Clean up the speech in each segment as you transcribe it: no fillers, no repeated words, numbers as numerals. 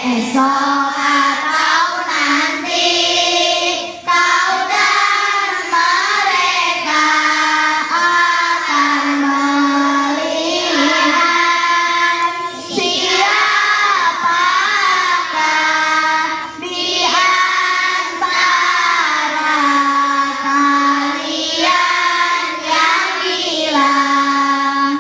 Esok atau nanti kau dan mereka akan melihat siapakah di antara kalian yang bilang.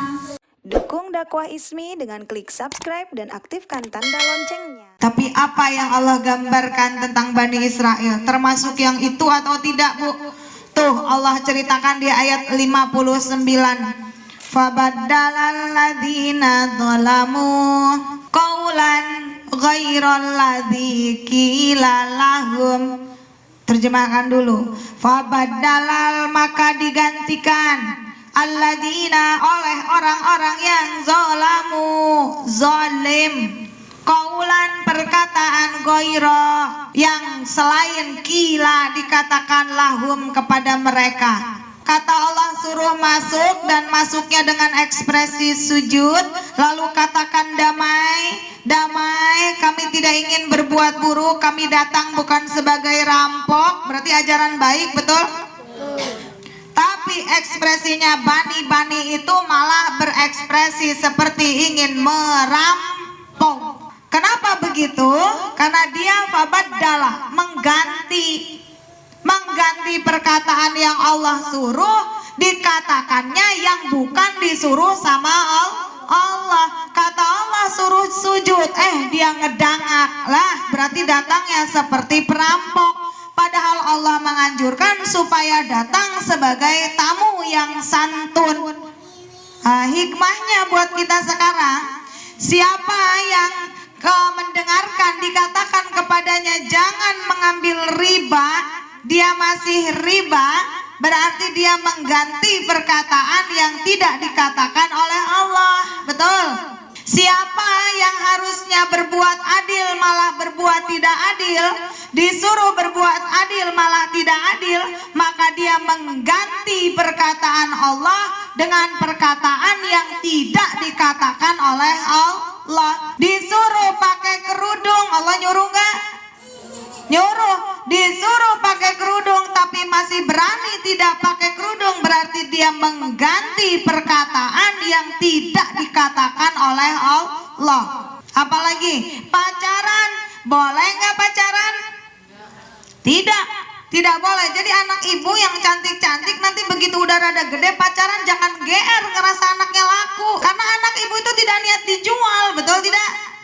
Dukung dakwah Ismi dengan klik subscribe dan aktifkan tanda loncengnya. Tapi apa yang Allah gambarkan tentang Bani Israel? Termasuk yang itu atau tidak, Bu? Tuh Allah ceritakan di ayat 59. Fabaddalal ladzina dzalamu qaulan ghairal ladzi qila lahum. Terjemahkan dulu. Fabaddalal, maka digantikan, alladzina, oleh orang-orang yang zalamu, zalim, qaulan, perkataan, ghaira, yang selain kila, dikatakan lahum, kepada mereka. Kata Allah suruh masuk, dan masuknya dengan ekspresi sujud, lalu katakan damai, damai, kami tidak ingin berbuat buruk, kami datang bukan sebagai rampok. Berarti ajaran baik, betul? Tapi ekspresinya bani-bani itu malah berekspresi seperti ingin merampok. Kenapa begitu? Karena dia fabaddala, mengganti perkataan yang Allah suruh, dikatakannya yang bukan disuruh sama Allah. Kata Allah suruh sujud, dia ngedangak lah, berarti datangnya seperti perampok. Padahal Allah menganjurkan supaya datang sebagai tamu yang santun. Hikmahnya buat kita sekarang, siapa yang mendengarkan dikatakan kepadanya jangan mengambil riba, dia masih riba, berarti dia mengganti perkataan yang tidak dikatakan oleh Allah. Betul? Siapa yang harusnya berbuat adil malah berbuat tidak adil, disuruh berbuat adil malah tidak adil, maka dia mengganti perkataan Allah dengan perkataan yang tidak dikatakan oleh Allah. Disuruh pakai kerudung, Allah nyuruh nggak? Nyuruh. Disuruh pakai kerudung tapi masih berani tidak pakai kerudung, berarti dia mengganti perkataan yang tidak dikatakan oleh Allah. Apalagi pacaran, boleh nggak pacaran? Tidak boleh. Jadi anak ibu yang cantik-cantik nanti begitu udah rada gede pacaran jangan GR ngerasa anaknya laku, karena anak ibu itu tidak niat dijual, betul tidak?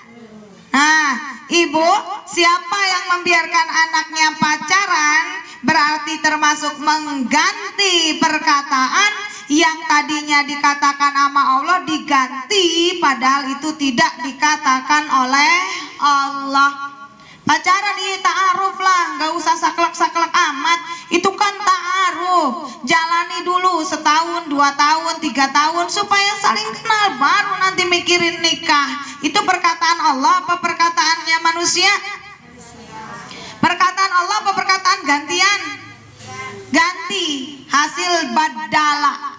Nah, ibu, siapa yang membiarkan anaknya pacaran berarti termasuk mengganti perkataan yang tadinya dikatakan sama Allah, diganti padahal itu tidak dikatakan oleh Allah. Pacaran ini ta'aruf lah, nggak usah saklek-saklek amat. Itu kan ta'aruf, jalani dulu setahun, 2 tahun, 3 tahun supaya saling kenal, baru nanti mikirin nikah. Itu perkataan Allah apa perkataannya manusia? Perkataan Allah apa perkataan gantian? Ganti, hasil badala.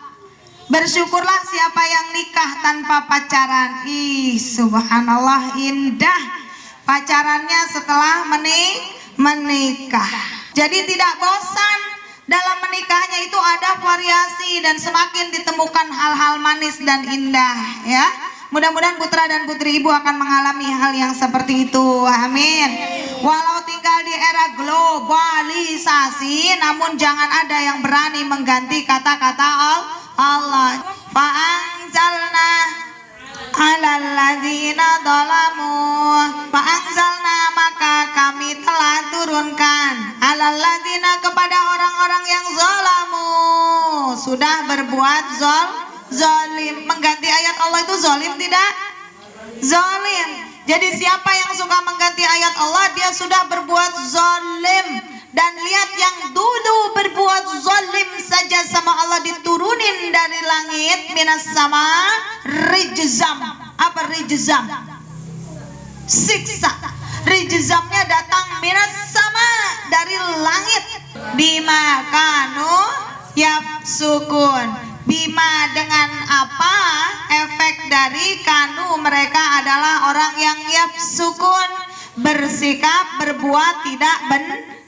Bersyukurlah siapa yang nikah tanpa pacaran. Subhanallah, indah pacarannya setelah menikah. Jadi tidak bosan dalam menikahnya, itu ada variasi dan semakin ditemukan hal-hal manis dan indah, ya. Mudah-mudahan putra dan putri ibu akan mengalami hal yang seperti itu. Amin. Walau tinggal di era globalisasi, namun jangan ada yang berani mengganti kata-kata Allah. Fa'anzalna alal ladzina dzalamu, fa'anzalna, maka kami telah turunkan, alal ladzina, kepada orang-orang yang zalamu, sudah berbuat zalim. Mengganti ayat Allah itu zalim tidak? Zalim. Jadi siapa yang suka mengganti ayat Allah, dia sudah berbuat zalim. Dan lihat yang dulu berbuat zalim saja sama Allah diturunin dari langit, minas sama, rijzam. Apa rijzam? Siksa. Rijzamnya datang minas sama, dari langit. Bima kanu yafsukun. Bima, dengan apa? Efek dari kanu, mereka adalah orang yang yafsukun, bersikap berbuat tidak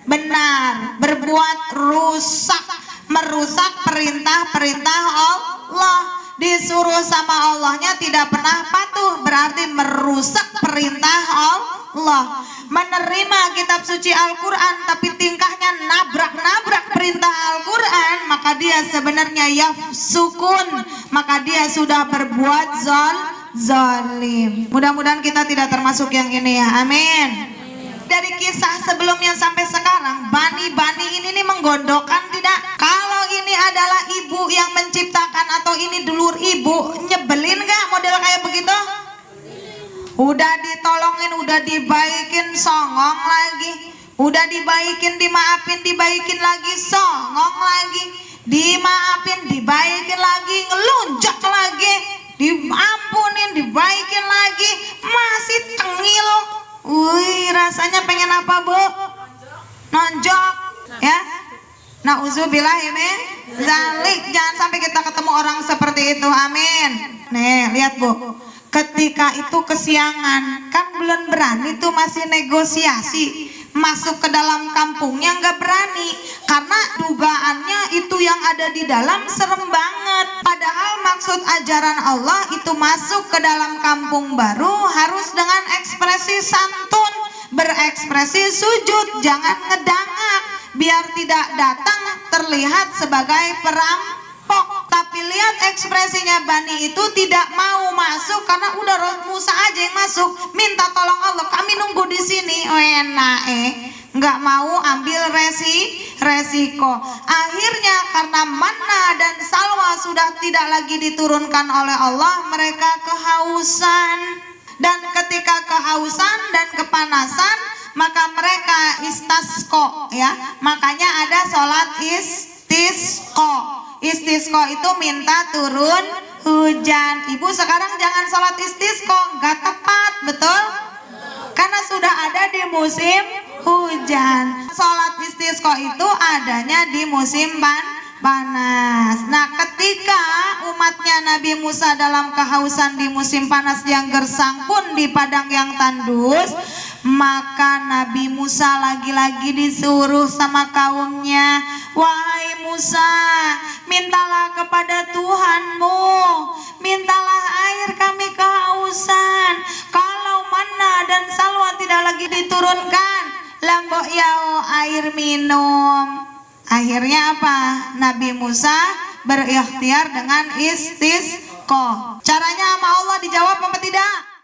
benar, berbuat rusak, merusak perintah-perintah Allah. Disuruh sama Allahnya tidak pernah patuh, berarti merusak perintah Allah. Menerima kitab suci Al-Quran tapi tingkahnya nabrak-nabrak perintah Al-Quran, maka dia sebenarnya yafsukun, maka dia sudah berbuat zalim. Mudah-mudahan kita tidak termasuk yang ini ya, amin. Dari kisah sebelumnya sampai sekarang, bani-bani ini nih menggondokan tidak? Kalau ini adalah ibu yang menciptakan atau ini dulur ibu, nyebelin gak model kayak begitu? Udah ditolongin, udah dibaikin, songong lagi. Udah dibaikin, dimaafin, dibaikin lagi, songong lagi. Dimaafin, dibaikin lagi, ngelunjak lagi. Diampunin, dibaikin lagi, masih tengil. Wih, rasanya pengen apa, Bu? Nonjok, ya. Nauzubillah min zalik. Jangan sampai kita ketemu orang seperti itu, amin. Nih, lihat Bu. Ketika itu kesiangan, kan belum berani tuh, masih negosiasi. Masuk ke dalam kampungnya nggak berani, karena dugaannya itu yang ada di dalam serem banget. Padahal maksud ajaran Allah itu masuk ke dalam kampung baru harus dengan ekspresi santun, berekspresi sujud, jangan ngedangak, biar tidak datang terlihat sebagai perampok. Tapi lihat ekspresinya bani itu tidak mau masuk karena udah Musa aja yang masuk, minta tolong Allah, kami nunggu di sini. Enak nggak mau ambil resiko. Akhirnya karena manna dan salwa sudah tidak lagi diturunkan oleh Allah, mereka kehausan. Dan ketika kehausan dan kepanasan, maka mereka istisqa, ya. Makanya ada sholat istisqa. Istisqa itu minta turun hujan. Ibu sekarang jangan sholat istisqa, nggak tepat, betul? Karena sudah ada di musim hujan. Sholat istisqa itu adanya di musim panas. Nah, ketika umatnya Nabi Musa dalam kehausan di musim panas yang gersang pun di padang yang tandus, maka Nabi Musa lagi-lagi disuruh sama kaumnya, wahai Musa, mintalah kepada Tuhanmu, mintalah air, kami kehausan. Kalau manna dan salwa tidak lagi diturunkan, lambok yao air minum. Akhirnya apa? Nabi Musa berikhtiar dengan istisqa. Caranya sama Allah dijawab apa tidak?